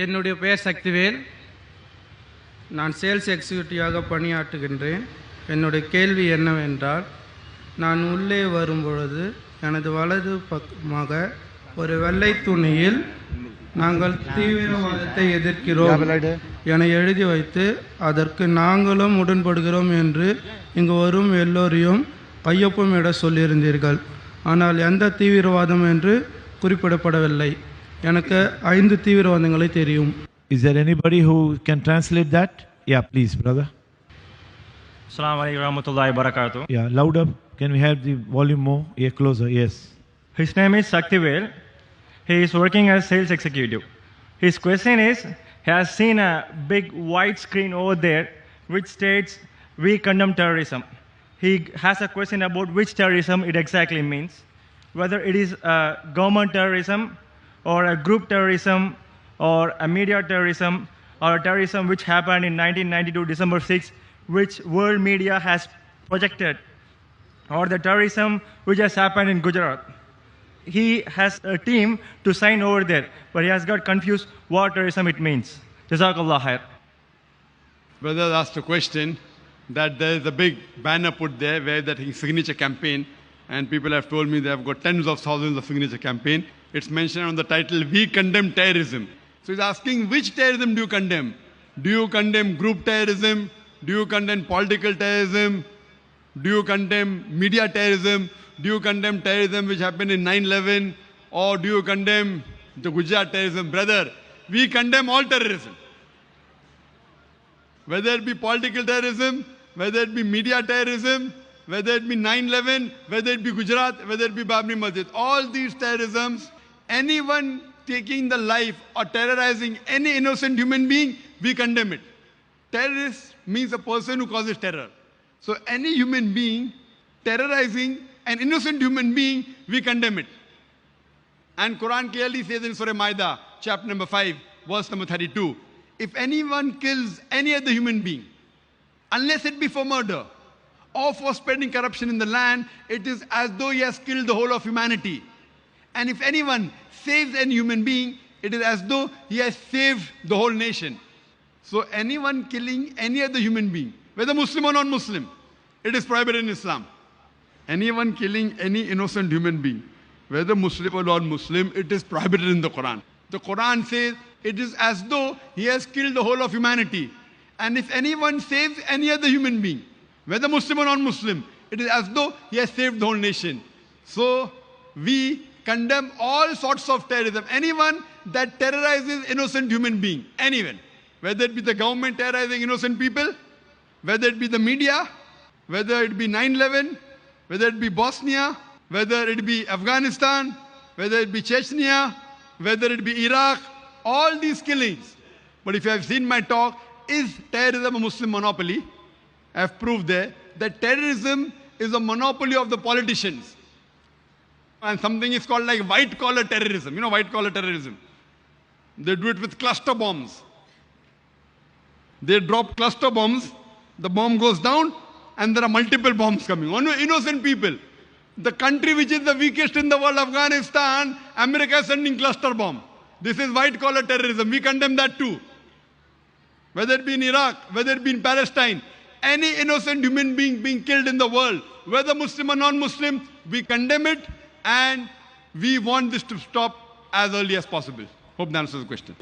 என்னுடைய பெயர் சக்திவேல். நான் சேல்ஸ் எக்ஸிக்யூட்டிவாக பணியாற்றுகின்றேன். என்னுடைய கேள்வி என்னவென்றால், நான் உள்ளே வரும்பொழுது எனது வலது பக்கமாக ஒரு வெள்ளை துணியில் நாங்கள் தீவிரவாதத்தை எதிர்க்கிறோம் என எழுதி வைத்து அதற்கு நாங்களும் உடன்படுகிறோம் என்று இங்கு வரும் எல்லோரையும் கையொப்பமிட சொல்லியிருந்தீர்கள். ஆனால் எந்த தீவிரவாதம் என்று குறிப்பிடப்படவில்லை. எனக்கு 5 தீவிரவாதங்களை தெரியும். Is there anybody who can translate that? Yeah, please, brother. Assalamu alaikum warahmatullahi wabarakatuh. Yeah, louder. Can we have the volume more? Yeah, closer. Yes. His name is Saktivel. He is working as sales executive. His question is, he has seen a big white screen over there which states, "We condemn terrorism." He has a question about which terrorism it exactly means, whether it is government terrorism or a group terrorism or a media terrorism or a terrorism which happened in 1992 December 6, which world media has projected, or the terrorism which has happened in Gujarat. He has a team to sign over there, but he has got confused what terrorism it means. Jazakallah khair. Brother asked a question that there is a big banner put there where that his signature campaign, and people have told me they have got tens of thousands of signature campaign. It's mentioned on the title, "We condemn terrorism." So he's asking, which terrorism do you condemn? Do you condemn group terrorism? Do you condemn political terrorism? Do you condemn media terrorism? Do you condemn terrorism which happened in 9/11? Or do you condemn the Gujarat terrorism? Brother, we condemn all terrorism. Whether it be political terrorism, whether it be media terrorism, whether it be 9/11, whether it be Gujarat, whether it be Babri Masjid, all these terrorisms, anyone taking the life or terrorizing any innocent human being, we condemn it. Terrorist means a person who causes terror. So any human being terrorizing an innocent human being, we condemn it. And Quran clearly says in Surah Maida, chapter number 5, verse number 32, if anyone kills any other human being, unless it be for murder or for spreading corruption in the land, it is as though he has killed the whole of humanity. And if anyone saves any human being, it is as though he has saved the whole nation. So anyone killing any other human being, whether Muslim or non-Muslim, it is prohibited in Islam. Anyone killing any innocent human being, whether Muslim or non-Muslim, it is prohibited in the Quran. The Quran says it is as though he has killed the whole of humanity. And if anyone saves any other human being, whether Muslim or non-Muslim, it is as though he has saved the whole nation. So we condemn all sorts of terrorism. Anyone that terrorizes innocent human being, anyone, whether it be the government terrorizing innocent people, whether it be the media, whether it be 9/11, whether it be Bosnia, whether it be Afghanistan, whether it be Chechnya, whether it be Iraq, all these killings. But if you have seen my talk, is terrorism a Muslim monopoly? I have proved there that terrorism is a monopoly of the politicians. And something is called like white collar terrorism. You know white collar terrorism? They do it with cluster bombs. They drop cluster bombs, the bomb goes down, and there are multiple bombs coming on innocent people. The country which is the weakest in the world, Afghanistan, America is sending cluster bomb. This is white collar terrorism. We condemn that too. Whether it be in Iraq, whether it be in Palestine, any innocent human being killed in the world, whether Muslim or non-Muslim, we condemn it, and we want this to stop as early as possible. Hope that answers the question.